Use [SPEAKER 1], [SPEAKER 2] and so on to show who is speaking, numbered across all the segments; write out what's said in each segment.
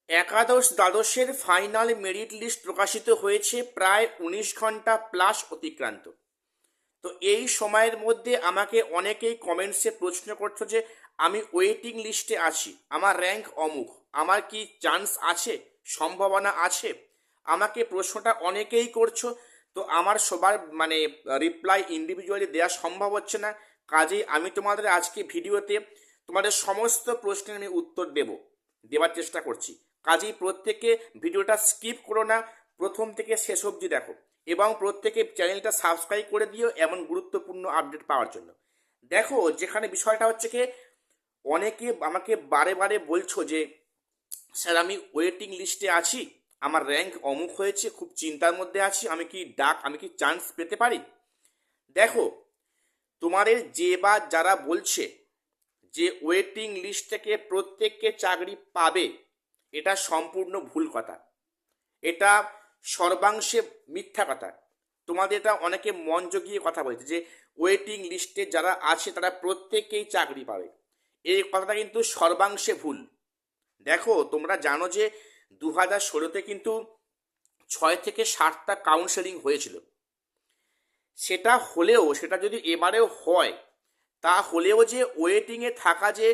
[SPEAKER 1] একাদশ দ্বাদশের final merit list প্রকাশিত হয়েছে প্রায় 19 ঘন্টা প্লাস অতিক্রান্ত। তো এই সময়ের মধ্যে আমাকে অনেকেই কমেন্টসে প্রশ্ন করছো যে আমি ওয়েটিং লিস্টে আছি, আমার র্যাঙ্ক অমুক, আমার কি চান্স আছে, সম্ভাবনা আছে? আমাকে প্রশ্নটা অনেকেই করছো। তো আমার সবার রিপ্লাই ইন্ডিভিজুয়ালি দেওয়া সম্ভব হচ্ছে না। কাজেই আমি তোমাদের আজকে ভিডিওতে তোমাদের সমস্ত প্রশ্নের আমি উত্তর দেওয়ার চেষ্টা করছি। কাজেই প্রত্যেকে ভিডিওটা স্কিপ করো না, প্রথম থেকে শেষ অবধি দেখো এবং প্রত্যেকে চ্যানেলটা সাবস্ক্রাইব করে দিও এমন গুরুত্বপূর্ণ আপডেট পাওয়ার জন্য। দেখো, যেখানে বিষয়টা হচ্ছে কি, অনেকে আমাকে বারে বারে বলছো যে স্যার আমি ওয়েটিং লিস্টে আছি, আমার র্যাঙ্ক অমুক হয়েছে, খুব চিন্তার মধ্যে আছি, আমি কি চান্স পেতে পারি? দেখো, তোমাদের যে বা যারা বলছে যে ওয়েটিং লিস্ট থেকে প্রত্যেককে চাকরি পাবে, এটা সম্পূর্ণ ভুল কথা। এটা সর্বাংশে মিথ্যা কথা। তোমাদের এটা অনেকে মন জগিয়ে কথা বলছে যে ওয়েটিং লিস্টে যারা আছে তারা প্রত্যেকেই চাকরি পাবে। এই কথাটা কিন্তু সর্বাংশে ভুল। দেখো, তোমরা জানো যে 2016-তে কিন্তু 6 থেকে 7টা কাউন্সেলিং হয়েছিল। সেটা যদি এবারেও হয়, তা হলেও যে ওয়েটিংয়ে থাকা যে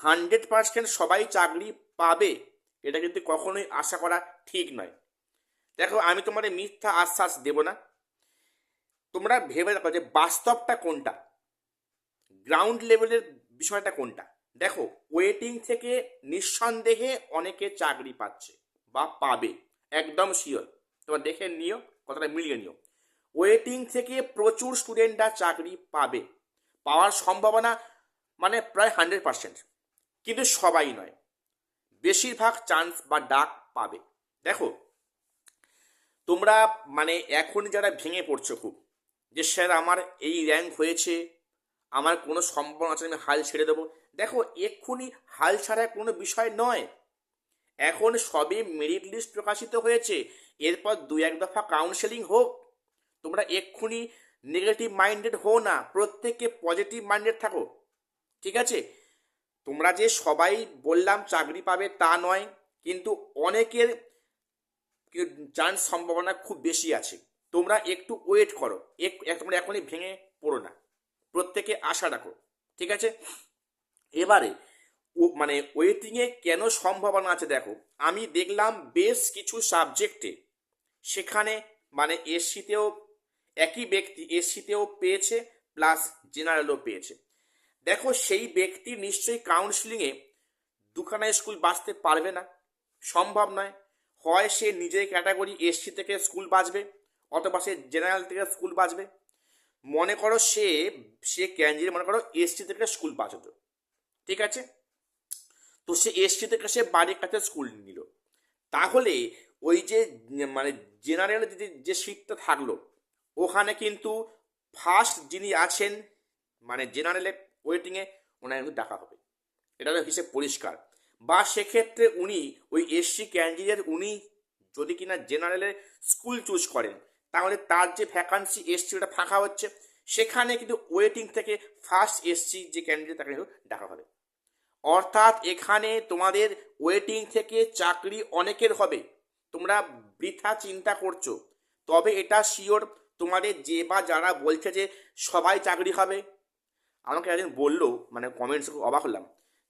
[SPEAKER 1] 100% সবাই চাকরি পাবে, এটা কিন্তু কখনোই আশা করা ঠিক নয়। দেখো, আমি তোমাদের মিথ্যা আশ্বাস দেব না। তোমরা ভেবে দেখো যে বাস্তবটা কোনটা, গ্রাউন্ড লেভেলের বিষয়টা কোনটা। দেখো, ওয়েটিং থেকে নিঃসন্দেহে অনেকে চাকরি পাচ্ছে বা পাবে, একদম শিওর। তোমরা দেখে নিও, কথাটা মিলিয়ে নিও। ওয়েটিং থেকে প্রচুর স্টুডেন্টরা চাকরি পাবে, পাওয়ার সম্ভাবনা প্রায় 100%। কিন্তু সবাই নয়, বেশিরভাগ চান্স বা ডাক পাবে। দেখো, তোমরা এখন যারা ভেঙে পড়ছো খুব, যে স্যার আমার এই র্যাঙ্ক হয়েছে, আমার কোনো সম্ভাবনা আছে, আমি হাল ছেড়ে দেবো। দেখো, এক্ষুনি হাল ছাড়া কোনো বিষয় নয়। এখন সবে মেরিট লিস্ট প্রকাশিত হয়েছে, এরপর 2-1 দফা কাউন্সেলিং হোক। তোমরা এক্ষুনি নেগেটিভ মাইন্ডেড হো না, প্রত্যেককে পজিটিভ মাইন্ডেড থাকো। ঠিক আছে? তোমরা যে সবাই বললাম চাকরি পাবে তা নয়, কিন্তু অনেকের চান্স সম্ভাবনা খুব বেশি আছে। তোমরা একটু ওয়েট করো, তোমরা এখনই ভেঙে পড়ো না, প্রত্যেকে আশা রাখো। ঠিক আছে? এবারে ওয়েটিংয়ে কেন সম্ভাবনা আছে দেখো, আমি দেখলাম বেশ কিছু সাবজেক্টে সেখানে এসসিতেও একই ব্যক্তি এসসিতেও পেয়েছে, প্লাস জেনারেলও পেয়েছে। দেখো, সেই ব্যক্তি নিশ্চয়ই কাউন্সিলিংয়ে দুখানা স্কুল বাঁচতে পারবে না, সম্ভব নয়। হয় সে নিজের ক্যাটাগরি এসসি থেকে স্কুল বাঁচবে, অথবা সে জেনারেল থেকে স্কুল বাঁচবে। মনে করো সে ক্যান্ডিডেট মনে করো এসসি থেকে স্কুল বাঁচতো, ঠিক আছে? তো সে এসসি থেকে সে বাড়ির কাছে স্কুল নিল। তাহলে ওই যে জেনারেল যে সিটটা থাকলো, ওখানে কিন্তু ফার্স্ট যিনি আছেন জেনারেলে ওয়েটিংয়ে, ওনার কিন্তু ডাকা হবে। এটা তো হিসেব পরিষ্কার। বা সেক্ষেত্রে উনি ওই এসসি ক্যান্ডিডেট, উনি যদি কিনা জেনারেলের স্কুল চুজ করেন, তাহলে তার যে ভ্যাকান্সি এসসি ওটা ফাঁকা হচ্ছে, সেখানে কিন্তু ওয়েটিং থেকে ফার্স্ট এসসি যে ক্যান্ডিডেট তাকে কিন্তু ডাকা হবে। অর্থাৎ এখানে তোমাদের ওয়েটিং থেকে চাকরি অনেকের হবে। তোমরা বৃথা চিন্তা করছো। তবে এটা শিওর, তোমাদের যে বা যারা বলছে যে সবাই চাকরি হবে, আমাকে একদিন বললো, কমেন্টস অবাক হলাম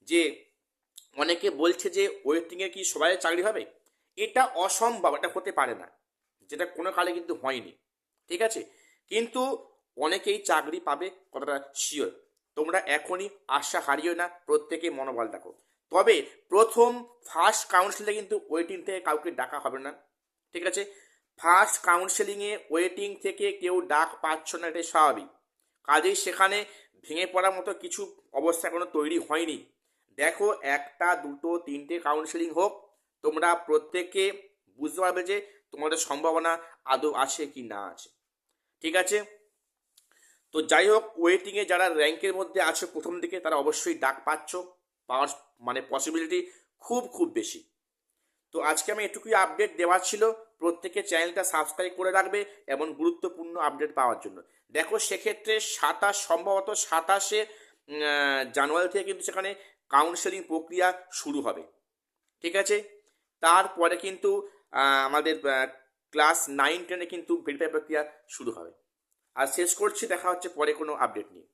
[SPEAKER 1] যে অনেকে বলছে যে ওয়েটিংয়ে কি সবাই চাকরি হবে। এটা অসম্ভব, এটা হতে পারে না, যেটা কোনো কালে কিন্তু হয়নি। ঠিক আছে? কিন্তু অনেকেই চাকরি পাবে, কতটা শিওর। তোমরা এখনই আশা হারিও না, প্রত্যেকে মনোবল রাখো। তবে প্রথম ফার্স্ট কাউন্সিলে কিন্তু ওয়েটিং থেকে কাউকে ডাকা হবে না। ঠিক আছে? ফার্স্ট কাউন্সেলিংয়ে ওয়েটিং থেকে কেউ ডাক পাচ্ছ না, এটাই স্বাভাবিক। কাজেই সেখানে ভেঙে পড়ার মতো কিছু অবস্থা এখনো তৈরি হয়নি। দেখো, 1, 2, 3টে কাউন্সেলিং হোক, তোমরা প্রত্যেকে বুঝতে পারবে যে তোমাদের সম্ভাবনা আদৌ আছে কি না আছে। ঠিক আছে? তো যাই হোক, ওয়েটিংয়ে যারা র্যাঙ্কের মধ্যে আছে প্রথম দিকে, তারা অবশ্যই ডাক পাওয়ার পসিবিলিটি খুব খুব বেশি। তো আজকে আমি এটুকুই আপডেট দেওয়ার ছিল। প্রত্যেকে চ্যানেলটা সাবস্ক্রাইব করে রাখবে এমন গুরুত্বপূর্ণ আপডেট পাওয়ার জন্য। দেখো, সেক্ষেত্রে সম্ভবত 27শে জানুয়ারি থেকে কিন্তু সেখানে কাউন্সেলিং প্রক্রিয়া শুরু হবে। ঠিক আছে? তারপরে কিন্তু আমাদের ক্লাস 9-10-এ কিন্তু ভেরিফাই প্রক্রিয়া শুরু হবে। আর শেষ করছি, দেখা হচ্ছে পরে কোনো আপডেট নিয়ে।